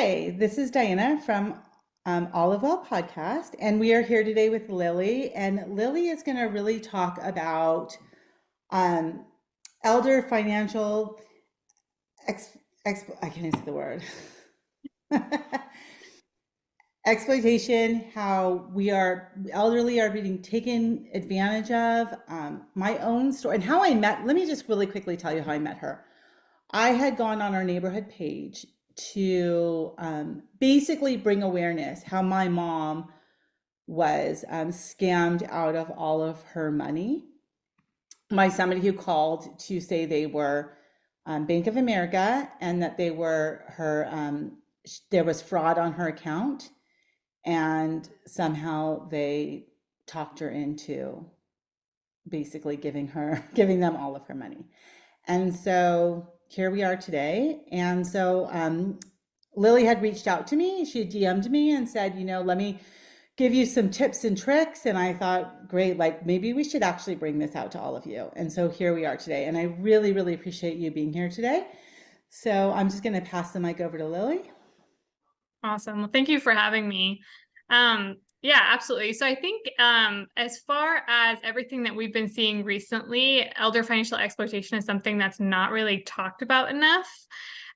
Hi, this is Diana from Olive Well Podcast, and we are here today with Lily. And Lily is going to really talk about um, elder financial I can't say the word exploitation. How we are elderly are being taken advantage of. My own story and how I met. Let me just really quickly tell you how I met her. I had gone on our neighborhood page to basically bring awareness how my mom was scammed out of all of her money by somebody who called to say they were Bank of America and that they were her, there was fraud on her account, and somehow they talked her into basically giving them all of her money. And so here we are today. And so Lily had reached out to me. She had DM'd me and said, let me give you some tips and tricks. And I thought, great, like maybe we should actually bring this out to all of you. And so here we are today. And I really, really appreciate you being here today. So I'm just going to pass the mic over to Lily. Awesome. Well, thank you for having me. Yeah, absolutely. So I think as far as everything that we've been seeing recently, elder financial exploitation is something that's not really talked about enough.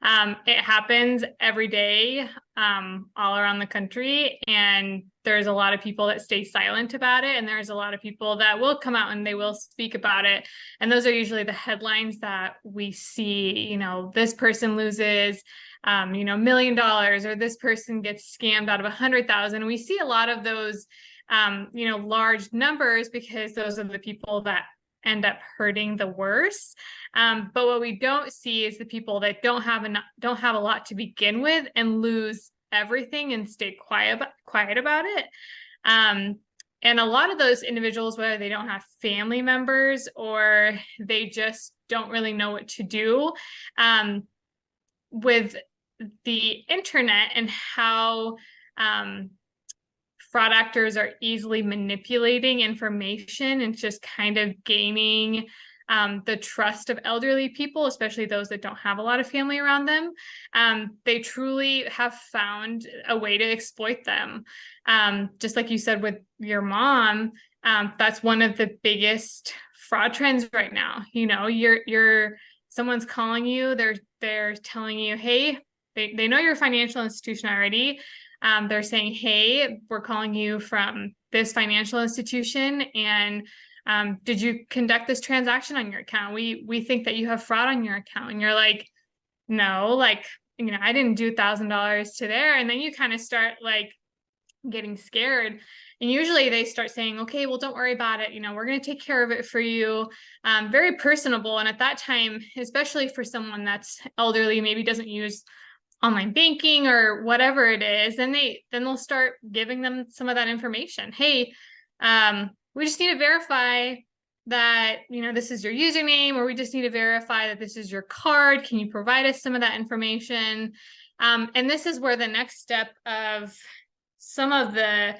It happens every day all around the country, and there's a lot of people that stay silent about it, and there's a lot of people that will come out and they will speak about it. And those are usually the headlines that we see, this person loses $1 million, or this person gets scammed out of 100,000. We see a lot of those, large numbers because those are the people that end up hurting the worst. But what we don't see is the people that don't have a lot to begin with and lose everything and stay quiet about it. And a lot of those individuals, whether they don't have family members or they just don't really know what to do, with the internet and how fraud actors are easily manipulating information and just kind of gaining the trust of elderly people, especially those that don't have a lot of family around them. They truly have found a way to exploit them. Just like you said with your mom, that's one of the biggest fraud trends right now. Someone's calling you, they're telling you, hey, they know you're a financial institution already. They're saying, hey, we're calling you from this financial institution, and did you conduct this transaction on your account? We think that you have fraud on your account. And you're like, no, I didn't do $1,000 to there. And then you kind of start getting scared. And usually they start saying, okay, well, don't worry about it. We're going to take care of it for you. Very personable. And at that time, especially for someone that's elderly, maybe doesn't use online banking or whatever it is, then they'll start giving them some of that information. Hey, we just need to verify that, this is your username, or we just need to verify that this is your card. Can you provide us some of that information? And this is where the next step of some of the,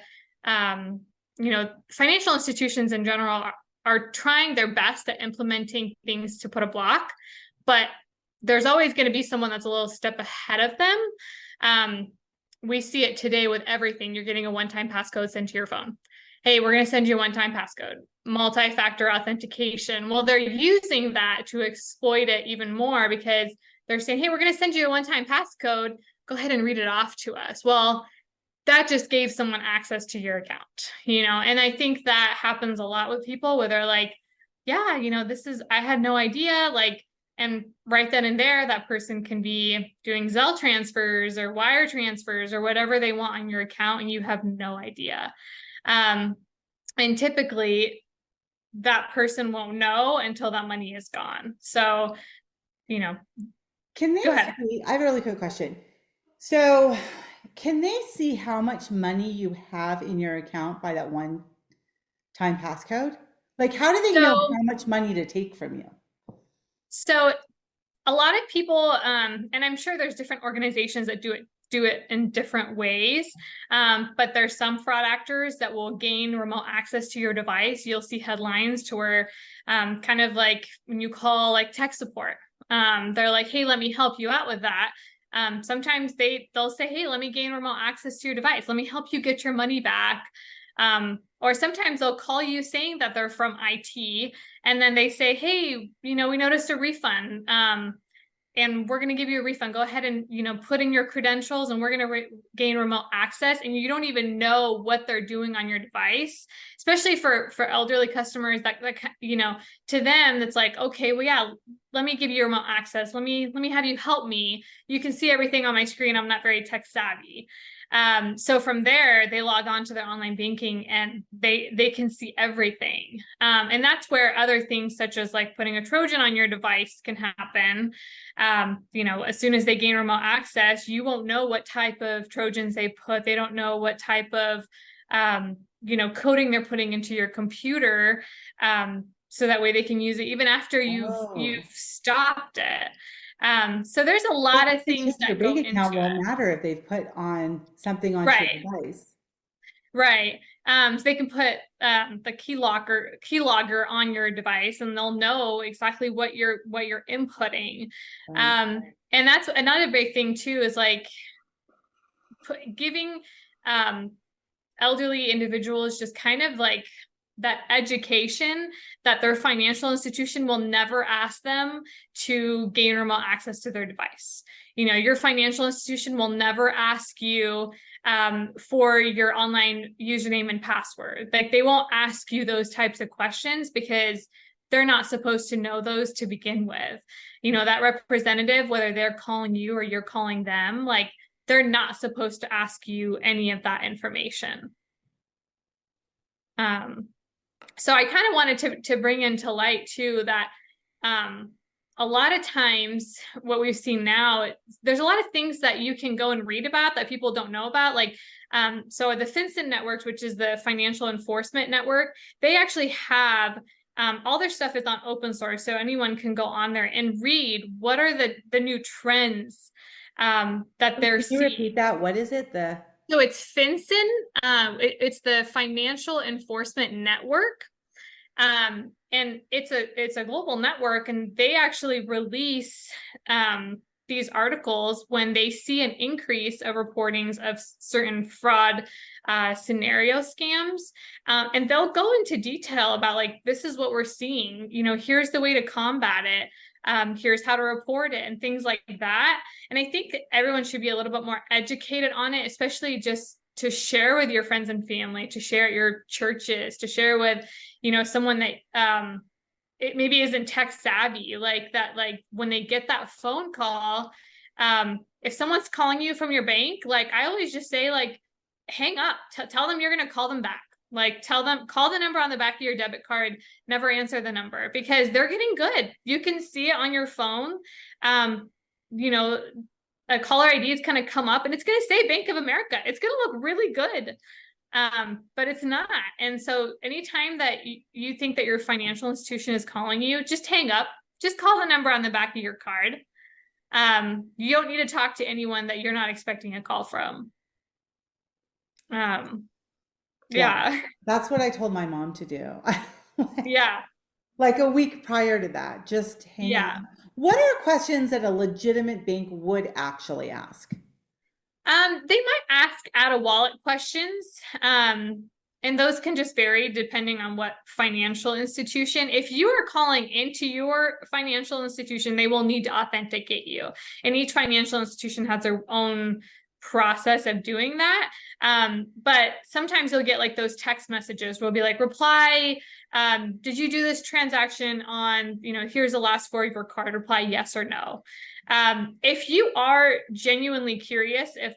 financial institutions in general are trying their best at implementing things to put a block, but there's always going to be someone that's a little step ahead of them. We see it today with everything. You're getting a one-time passcode sent to your phone. Hey, we're going to send you a one-time passcode. Multi-factor authentication. Well, they're using that to exploit it even more because they're saying, hey, we're going to send you a one-time passcode. Go ahead and read it off to us. Well, that just gave someone access to your account, and I think that happens a lot with people where they're like, yeah, I had no idea, and right then and there, that person can be doing Zelle transfers or wire transfers or whatever they want on your account, and you have no idea. And typically, that person won't know until that money is gone. So, Can they go ahead. I have a really quick question. So, can they see how much money you have in your account by that one-time passcode? How do they know how much money to take from you? So a lot of people, and I'm sure there's different organizations that do it in different ways. But there's some fraud actors that will gain remote access to your device. You'll see headlines to where kind of like when you call tech support, they're like, hey, let me help you out with that. Sometimes they'll say, hey, let me gain remote access to your device. Let me help you get your money back. Or sometimes they'll call you saying that they're from IT, and then they say, hey, we noticed a refund. And we're going to give you a refund. Go ahead and, put in your credentials, and we're going to gain remote access. And you don't even know what they're doing on your device, especially for elderly customers that, to them, that's like, okay, well, yeah, let me give you remote access. Let me have you help me. You can see everything on my screen. I'm not very tech savvy. So from there, they log on to their online banking, and they can see everything. And that's where other things such as like putting a Trojan on your device can happen. As soon as they gain remote access, you won't know what type of Trojans they put. They don't know what type of coding they're putting into your computer. So that way they can use it even after you've stopped it. So there's a lot of things Your that go bank account into won't it. matter if they've put on something onto your Right. device. Right. So they can put the keylogger on your device, and they'll know exactly what you're inputting. Right. And that's another big thing too, is like giving elderly individuals just kind of like that education that their financial institution will never ask them to gain remote access to their device. Your financial institution will never ask you for your online username and password. Like, they won't ask you those types of questions because they're not supposed to know those to begin with. That representative, whether they're calling you or you're calling them, like, they're not supposed to ask you any of that information. So I kind of wanted to bring into light too that a lot of times what we've seen now, there's a lot of things that you can go and read about that people don't know about. Like, so the FinCEN networks, which is the Financial Enforcement Network, they actually have all their stuff is on open source. So anyone can go on there and read what are the new trends that they're Can you seeing. repeat that? What is it? So it's FinCEN. It's the Financial Enforcement Network. And it's a global network, and they actually release these articles when they see an increase of reportings of certain fraud scenario scams. And they'll go into detail about, like, this is what we're seeing, here's the way to combat it. Here's how to report it and things like that. And I think everyone should be a little bit more educated on it, especially just to share with your friends and family, to share at your churches, to share with, someone that it maybe isn't tech savvy, like that, like when they get that phone call, if someone's calling you from your bank, like, I always just say, like, hang up, tell them you're going to call them back. Like, tell them, call the number on the back of your debit card, never answer the number, because they're getting good. You can see it on your phone. A caller ID is going to come up and it's going to say Bank of America. It's going to look really good. But it's not. And so anytime that you think that your financial institution is calling you, just hang up, just call the number on the back of your card. You don't need to talk to anyone that you're not expecting a call from. Yeah. That's what I told my mom to do. Yeah. Like a week prior to that, just hang up. Yeah. What are questions that a legitimate bank would actually ask? They might ask out of wallet questions. And those can just vary depending on what financial institution. If you are calling into your financial institution, they will need to authenticate you. And each financial institution has their own process of doing that. But sometimes you'll get like those text messages will be like, reply, did you do this transaction on, here's the last four of your card, reply yes or no. If you are genuinely curious if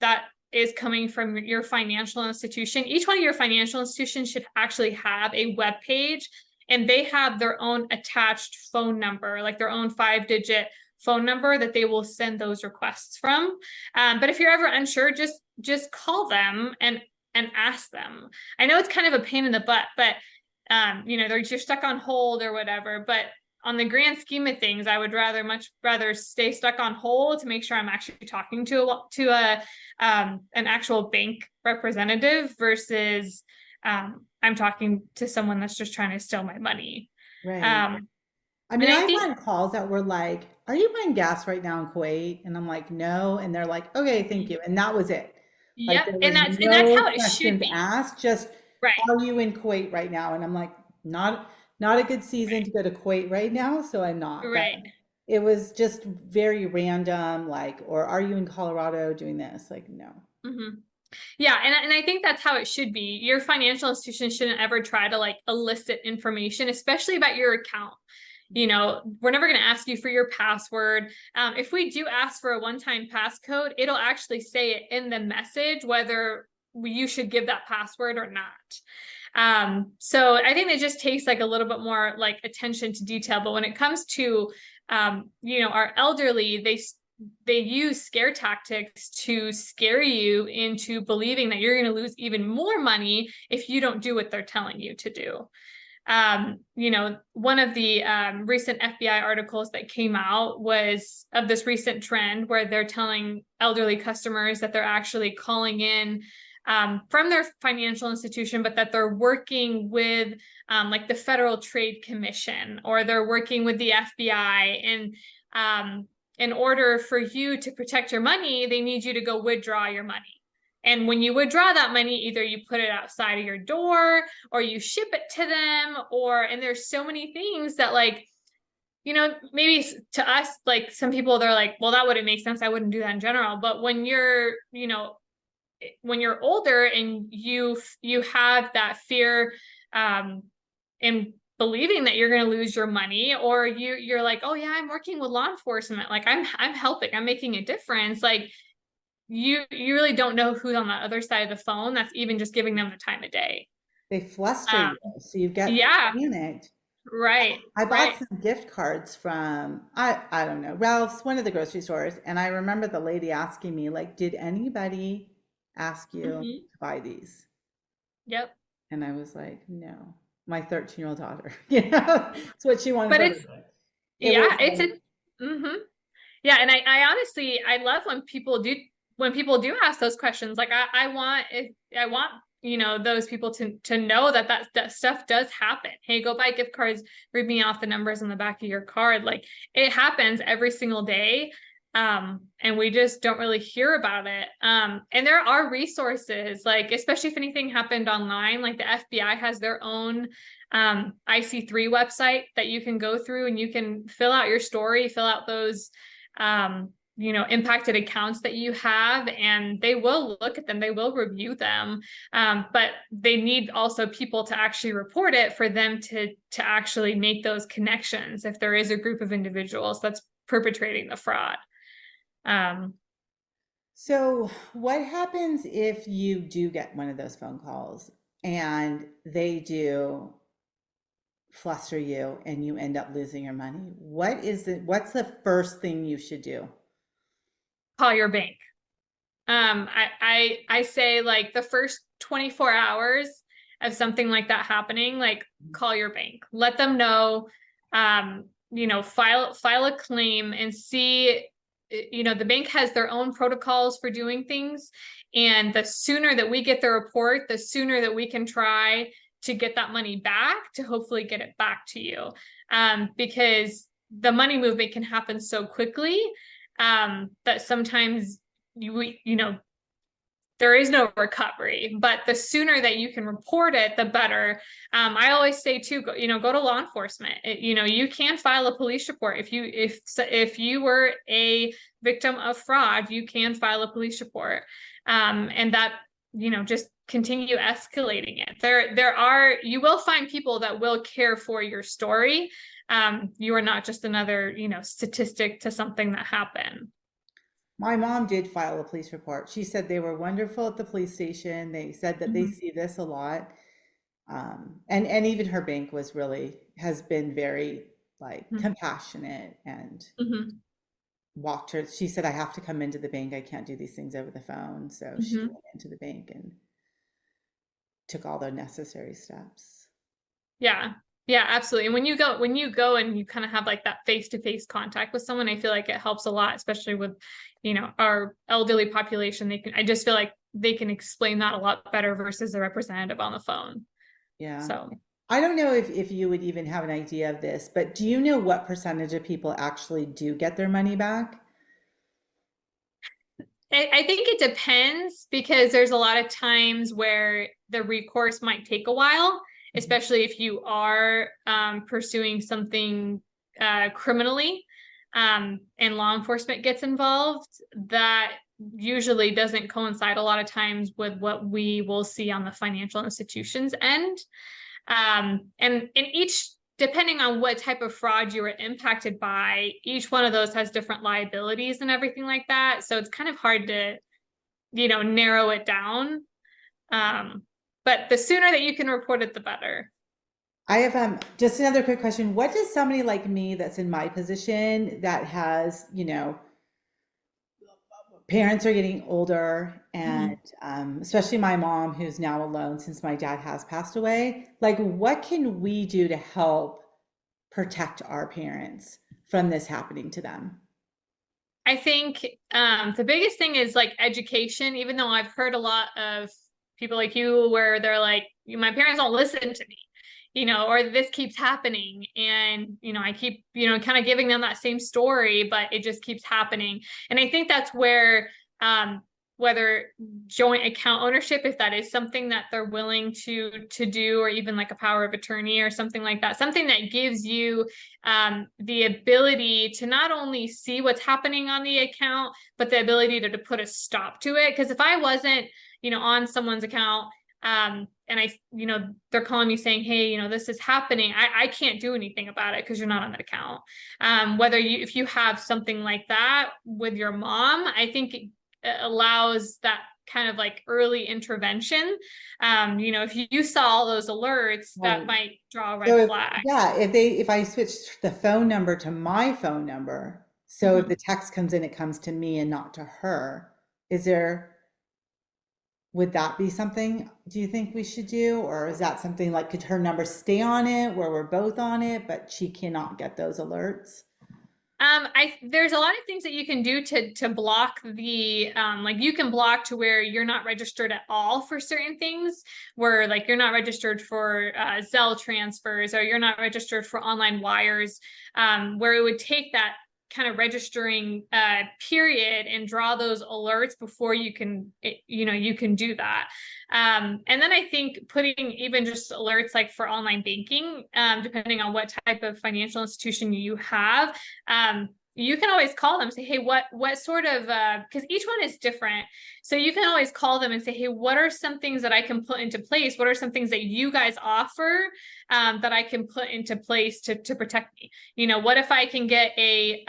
that is coming from your financial institution, each one of your financial institutions should actually have a web page, and they have their own attached phone number, like their own 5-digit phone number that they will send those requests from. But if you're ever unsure, just call them and ask them. I know it's kind of a pain in the butt, but you're stuck on hold or whatever, but on the grand scheme of things, I would much rather stay stuck on hold to make sure I'm actually talking to an actual bank representative versus I'm talking to someone that's just trying to steal my money. Right. I And mean, I I've think, had calls that were like, "Are you buying gas right now in Kuwait?" And I'm like, "No." And they're like, "Okay, thank you." And that was it. Like yep, there and was that's no how it should questions be. asked, just Right, are you in Kuwait right now? And I'm like, not a good season to go to Kuwait right now, so I'm not. But right. it was just very random, like, or are you in Colorado doing this? Like, no. Hmm. Yeah, and I think that's how it should be. Your financial institution shouldn't ever try to like elicit information, especially about your account. You know, we're never going to ask you for your password. If we do ask for a one-time passcode, it'll actually say it in the message whether you should give that password or not. So I think it just takes like a little bit more like attention to detail. But when it comes to, our elderly, they use scare tactics to scare you into believing that you're going to lose even more money if you don't do what they're telling you to do. One of the recent FBI articles that came out was of this recent trend where they're telling elderly customers that they're actually calling in from their financial institution, but that they're working with like the Federal Trade Commission or they're working with the FBI. And in order for you to protect your money, they need you to go withdraw your money. And when you withdraw that money, either you put it outside of your door or you ship it to them, and there's so many things that like, maybe to us, like some people, they're like, well, that wouldn't make sense. I wouldn't do that in general. But when you're older and you have that fear, in believing that you're going to lose your money, or you're like, oh yeah, I'm working with law enforcement. Like I'm helping, I'm making a difference. Like you really don't know who's on the other side of the phone that's even just giving them the time of day. They fluster Um, you, so you get yeah, panicked. right, I right. bought some gift cards from I don't know, Ralph's, one of the grocery stores, and I remember the lady asking me like, "Did anybody ask you Hmm. to buy these?" Yep. And I was like, "No." My 13-year-old daughter, you know, it's what she wanted But for her it's, birthday. It yeah, was it's like a, hmm yeah. And I honestly, I love when people do ask those questions. Like I want, those people to know that stuff does happen. Hey, go buy gift cards, read me off the numbers on the back of your card. Like it happens every single day. And we just don't really hear about it. And there are resources, like, especially if anything happened online, like the FBI has their own IC3 website that you can go through and you can fill out your story, fill out those impacted accounts that you have, and they will look at them, they will review them. But they need also people to actually report it for them to actually make those connections if there is a group of individuals that's perpetrating the fraud. Um, so what happens if you do get one of those phone calls and they do fluster you and you end up losing your money? What's the first thing you should do? Call your bank. I say like the first 24 hours of something like that happening, like call your bank, let them know, file a claim and see, the bank has their own protocols for doing things. And the sooner that we get the report, the sooner that we can try to get that money back to hopefully get it back to you. Because the money movement can happen so quickly, that sometimes there is no recovery, but the sooner that you can report it, the better. I always say too, go to law enforcement. You can file a police report if you were a victim of fraud, you can file a police report, and that just continue escalating it. You will find people that will care for your story. You are not just another statistic to something that happened. My mom did file a police report. She said they were wonderful at the police station. They said that they Mm-hmm. see this a lot. And even her bank has been very like compassionate and Mm-hmm. walked her. She said, I have to come into the bank. I can't do these things over the phone. So she Mm-hmm. went into the bank and took all the necessary steps. Yeah. Yeah, absolutely. And when you go and you kind of have like that face-to-face contact with someone, I feel like it helps a lot, especially with, our elderly population. I just feel like they can explain that a lot better versus a representative on the phone. Yeah. So, I don't know if you would even have an idea of this, but do you know what percentage of people actually do get their money back? I think it depends because there's a lot of times where the recourse might take a while, especially if you are pursuing something criminally, and law enforcement gets involved. That usually doesn't coincide a lot of times with what we will see on the financial institutions end. And in each, depending on what type of fraud you were impacted by, each one of those has different liabilities and everything like that. So it's kind of hard to, narrow it down. But the sooner that you can report it, the better. I have just another quick question. What does somebody like me that's in my position that has, parents are getting older and especially my mom who's now alone since my dad has passed away, like what can we do to help protect our parents from this happening to them? I think the biggest thing is like education, even though I've heard a lot of people like you where they're like, my parents don't listen to me, or this keeps happening. And, I keep, kind of giving them that same story, but it just keeps happening. And I think that's where, whether joint account ownership, if that is something that they're willing to do, or even like a power of attorney or something like that, something that gives you the ability to not only see what's happening on the account, but the ability to put a stop to it. Because if I wasn't, on someone's account, and they're calling me saying, hey, this is happening, I can't do anything about it because you're not on that account. If you have something like that with your mom, I think it allows that kind of like early intervention. If you saw all those alerts, that Right. might draw a So red flag. yeah, if I switched the phone number to my phone number, so if Mhm. the text comes in, it comes to me and not to her, is there, would that be something do you think we should do? Or is that something like could her number stay on it where we're both on it, but she cannot get those alerts? There's a lot of things that you can do to block the like you can block to where you're not registered at all for certain things, where like you're not registered for Zelle transfers, or you're not registered for online wires, where it would take that kind of registering period and draw those alerts before you can you can do that. And then I think putting even just alerts like for online banking, depending on what type of financial institution you have, you can always call them, say, hey, what sort of, because each one is different. So you can always call them and say, hey, what are some things that I can put into place? What are some things that you guys offer that I can put into place to protect me? What if I can get a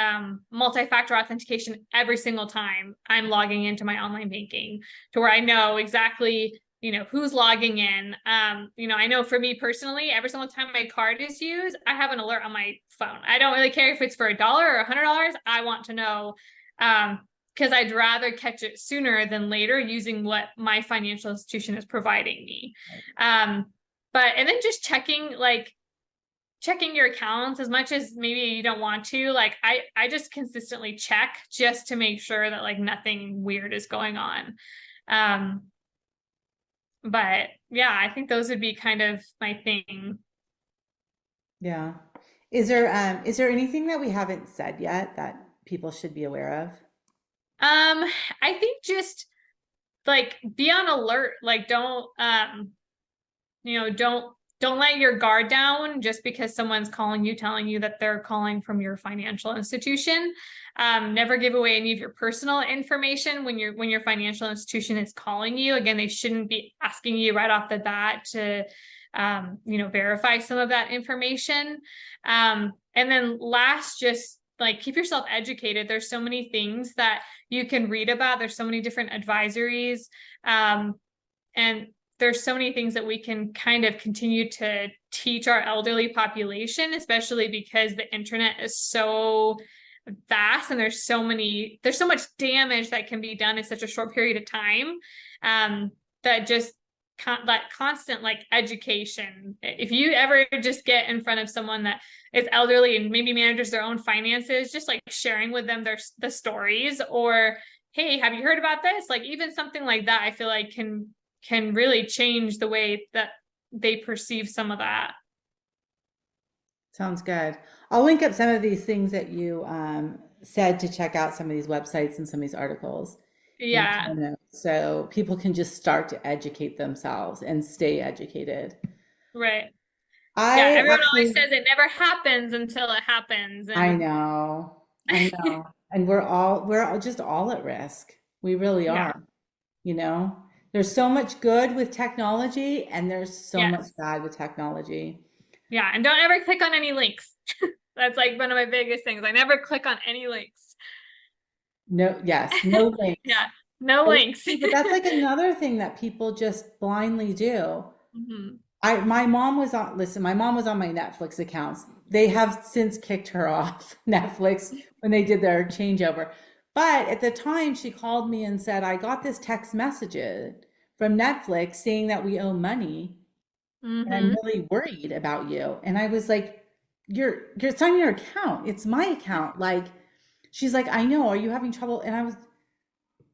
multi-factor authentication every single time I'm logging into my online banking, to where I know exactly who's logging in. I know for me personally, every single time my card is used, I have an alert on my phone. I don't really care if it's for $1 or $100. I want to know, because I'd rather catch it sooner than later using what my financial institution is providing me. And then just checking your accounts as much as maybe you don't want to. Like I just consistently check just to make sure that like nothing weird is going on. But yeah, I think those would be kind of my thing. Yeah. Is there anything that we haven't said yet that people should be aware of? I think just like be on alert. Like don't let your guard down just because someone's calling you, telling you that they're calling from your financial institution. Never give away any of your personal information when your financial institution is calling you. Again, they shouldn't be asking you right off the bat to verify some of that information. And then last, just like keep yourself educated. There's so many things that you can read about. There's so many different advisories. And there's so many things that we can kind of continue to teach our elderly population, especially because the internet is so vast and there's so much damage that can be done in such a short period of time. That just that constant like education. If you ever just get in front of someone that is elderly and maybe manages their own finances, just like sharing with them the stories, or hey, have you heard about this? Like even something like that, I feel like can really change the way that they perceive some of that. Sounds good. I'll link up some of these things that you said to check out some of these websites and some of these articles in the show Yeah, notes so people can just start to educate themselves and stay educated. right. Yeah, I everyone always actually, says it never happens until it happens. I And know, I know. And we're all just all at risk. We really yeah, are, you know. There's so much good with technology and there's so much yes. bad with technology. Yeah, and don't ever click on any links. That's like one of my biggest things. I never click on any links. No, yes, no links. Yeah, no But, links. see, but that's like another thing that people just blindly do. Mhm. My mom was on, listen, my mom was on my Netflix accounts. They have since kicked her off Netflix when they did their changeover. But at the time, she called me and said, I got this text message from Netflix saying that we owe money and I'm Hmm. really worried about you. And I was like, it's on your account. It's my account. Like, she's like, I know. Are you having trouble? And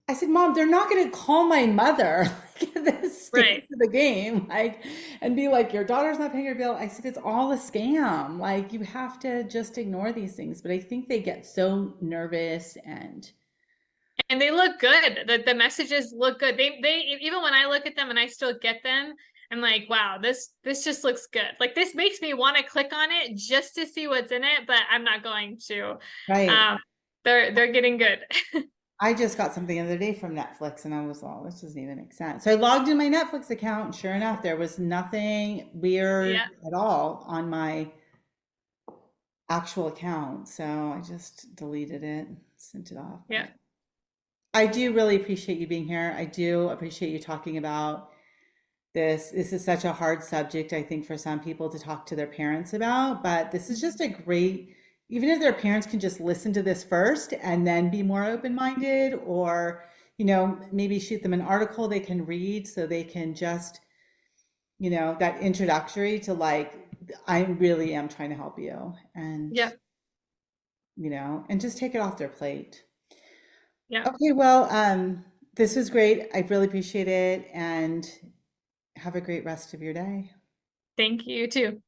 I said, Mom, they're not going to call my mother like, at this stage Right. of the game, like, and be like, your daughter's not paying her bill. I said, it's all a scam. Like, you have to just ignore these things. But I think they get so nervous and And they look good. The messages look good. They even when I look at them and I still get them, I'm like, wow, this just looks good. Like this makes me want to click on it just to see what's in it, but I'm not going to. right. Um, they're getting good. I just got something the other day from Netflix and I was, oh, this doesn't even make sense. So I logged in my Netflix account and sure enough, there was nothing weird Yeah, at all on my actual account. So I just deleted it, sent it off. yeah. I do really appreciate you being here. I do appreciate you talking about this. This is such a hard subject, I think, for some people to talk to their parents about, but this is just a great, even if their parents can just listen to this first and then be more open-minded, or, maybe shoot them an article they can read so they can just, that introductory to like, I really am trying to help you and, Yeah, and just take it off their plate. yeah. Okay, well, this was great. I really appreciate it and have a great rest of your day. Thank you too.